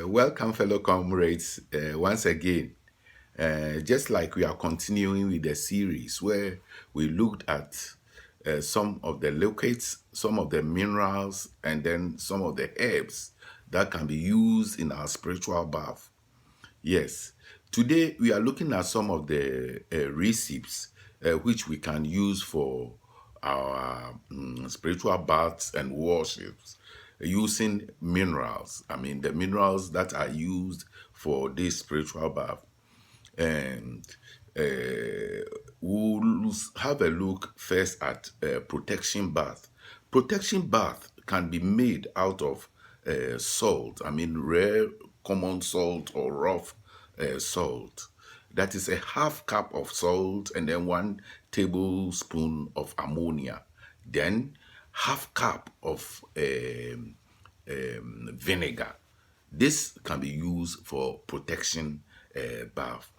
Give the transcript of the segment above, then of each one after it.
Welcome, fellow comrades, once again. Just like we are continuing with the series where we looked at some of the liquids, some of the minerals, and then some of the herbs that can be used in our spiritual bath. Yes. Today we are looking at some of the recipes which we can use for our spiritual baths and worships using minerals. I mean, the minerals that are used for this spiritual bath. And we'll have a look first at protection bath. Protection bath can be made out of salt. I mean, rare common salt or rough salt. That is a half cup of salt and then 1 tablespoon of ammonia. Then half cup of vinegar. This can be used for protection bath.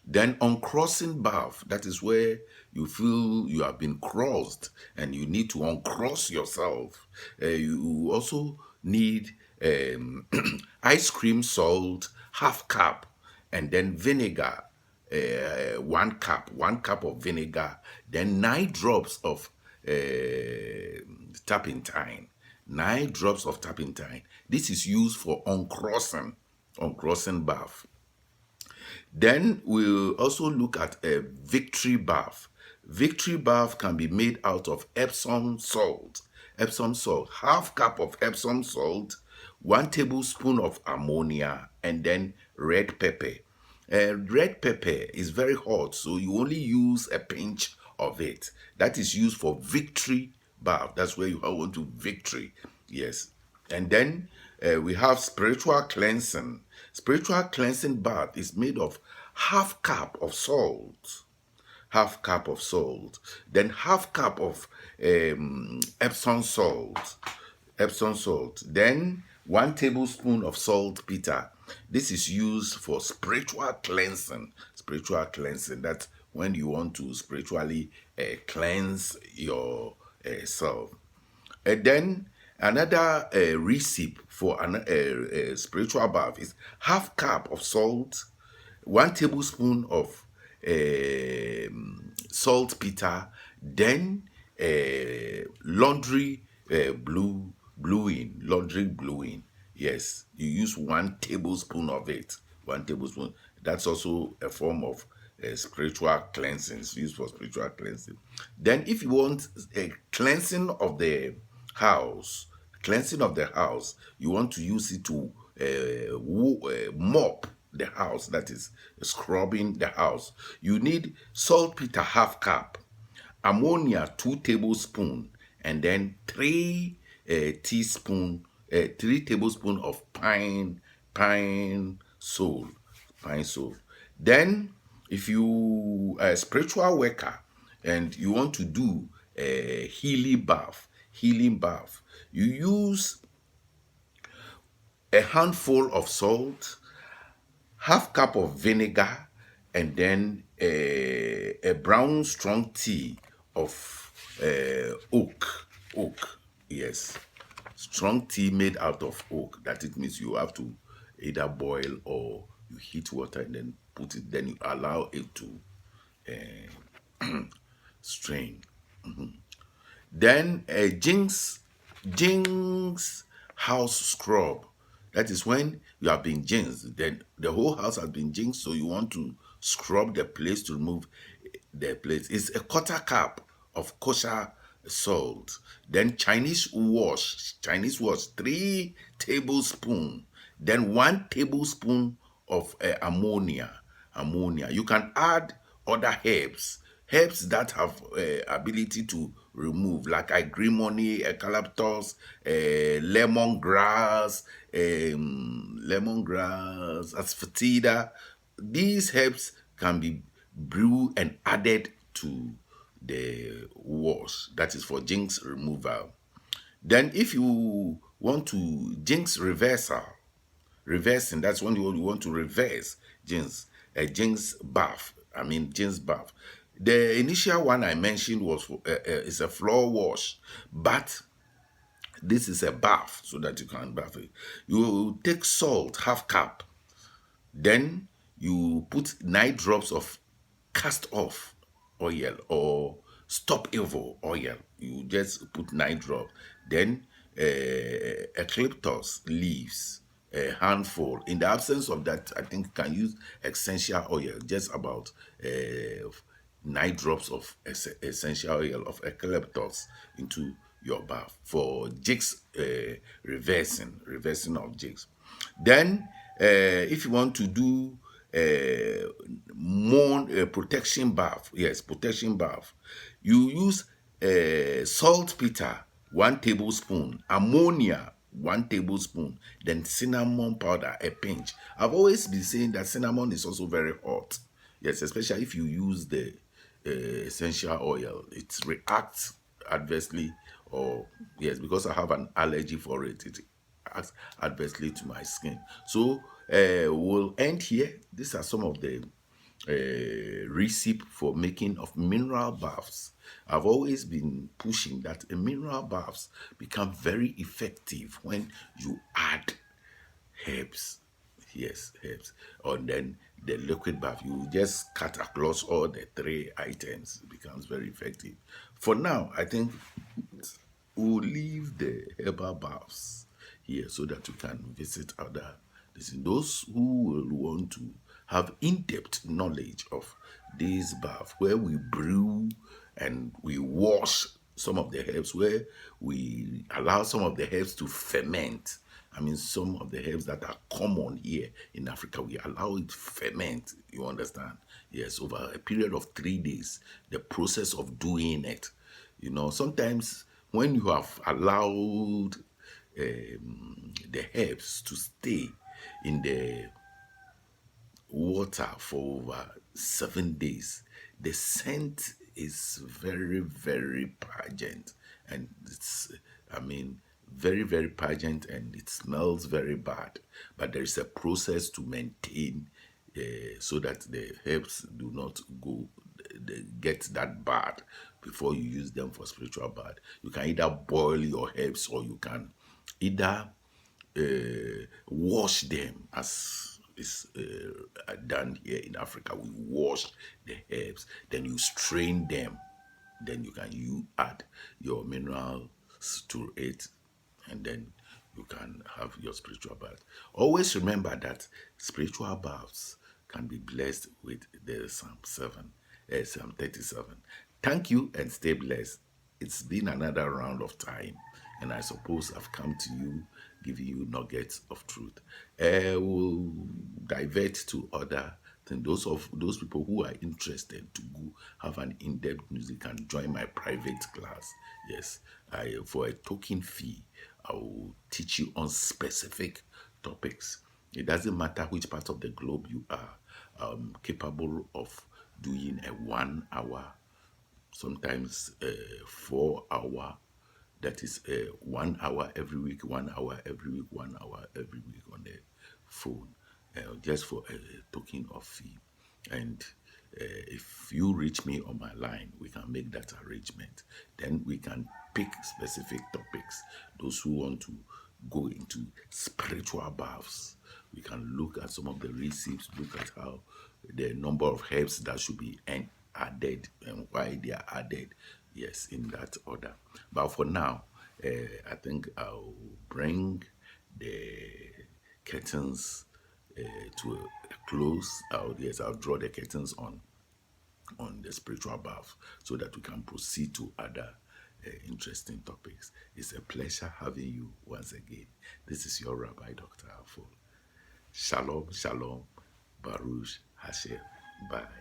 Then uncrossing bath, that is where you feel you have been crossed and you need to uncross yourself. You also need ice cream salt, half cup, and then vinegar, 1 cup of vinegar, then 9 drops of turpentine. 9 drops of turpentine. This is used for uncrossing bath. Then we'll also look at a victory bath. Victory bath can be made out of Epsom salt. Epsom salt, half cup of Epsom salt, 1 tablespoon of ammonia, and then red pepper. Red pepper is very hot, so you only use a pinch of it. That is used for victory bath. That's where you want to victory. Yes. And then we have spiritual cleansing. Spiritual cleansing bath is made of half cup of salt, half cup of salt, then half cup of Epsom salt, Epsom salt, then 1 tablespoon of saltpeter. This is used for spiritual cleansing. Spiritual cleansing. That's when you want to spiritually cleanse yourself. And then another recipe for a spiritual bath is half cup of salt, 1 tablespoon of saltpeter, then laundry bluing. Yes, you use 1 tablespoon of it. 1 tablespoon. That's also a form of spiritual cleansing. It's used for spiritual cleansing. Then, if you want a cleansing of the house, you want to use it to mop the house, that is scrubbing the house. You need saltpeter half cup, ammonia 2 tablespoon, and then 3 tablespoon of pine sol. Then, if you are a spiritual worker and you want to do a healing bath, you use a handful of salt, half cup of vinegar, and then a brown strong tea of oak. Yes, strong tea made out of oak. That it means you have to either boil or you heat water and then put it. Then you allow it to strain. Then a Jinx house scrub. That is when you have been jinxed. Then the whole house has been jinxed, so you want to scrub the place to remove the place. It's a quarter cup of kosher salt. Then Chinese wash, 3 tablespoons. Then 1 tablespoon of ammonia. You can add other herbs that have ability to remove, like agrimony, eucalyptus, lemongrass, asafoetida. These herbs can be brewed and added to the wash. That is for jinx removal. Then, if you want to jinx reversing, that's when you want to reverse a jinx bath. Jinx bath. The initial one I mentioned was is a floor wash, but This is a bath so that you can bath it. You take salt, half cup. Then you put 9 drops of cast off oil or stop evil oil. You just put 9 drops. Then eucalyptus leaves, a handful. In the absence of that, I think you can use essential oil, just about 9 drops of essential oil of eucalyptus into your bath for jigs, reversing of jigs. Then, if you want to do more protection bath, yes, protection bath, you use saltpeter 1 tablespoon, ammonia 1 tablespoon, then cinnamon powder a pinch. I've always been saying that cinnamon is also very hot. Yes, especially if you use the essential oil, it reacts adversely, or yes, because I have an allergy for it, it acts adversely to my skin. So we'll end here. These are some of the recipe for making of mineral baths. I've always been pushing that mineral baths become very effective when you add herbs. Yes, herbs. And then the liquid bath, you just cut across all the 3 items. It becomes very effective. For now, I think we'll leave the herbal baths here so that we can visit other. Those who will want to have in-depth knowledge of this bath, where we brew and we wash some of the herbs, where we allow some of the herbs to ferment. I mean, some of the herbs that are common here in Africa, we allow it to ferment. You understand? Yes, over a period of 3 days, the process of doing it. Sometimes when you have allowed the herbs to stay in the water for over 7 days, the scent is very, very pungent, and very, very pungent, and it smells very bad. But there is a process to maintain so that the herbs do not they get that bad before you use them for spiritual bath. You can either boil your herbs, or you can either wash them, as is done here in Africa. We wash the herbs, then you strain them, then you add your minerals to it, and then you can have your spiritual bath. Always remember that spiritual baths can be blessed with the Psalm 37. Thank you and stay blessed. It's been another round of time, and I suppose I've come to you giving you nuggets of truth. We'll divert to other things. Those people who are interested to go have an in-depth music can join my private class. Yes, for a token fee, I will teach you on specific topics. It doesn't matter which part of the globe you are. I'm capable of doing a 1 hour, sometimes 4 hour. That is 1 hour every week, 1 hour every week, 1 hour every week on the phone, just for a token of fee. And if you reach me on my line, we can make that arrangement. Then we can pick specific topics. Those who want to go into spiritual baths, we can look at some of the recipes, look at how the number of herbs that should be added and why they are added. Yes, in that order. But for now, I think I'll bring the curtains to a close. I'll draw the curtains on the spiritual bath so that we can proceed to other interesting topics. It's a pleasure having you once again. This is your Rabbi, Dr. Afol. Shalom, shalom, Baruch Hashem. Bye.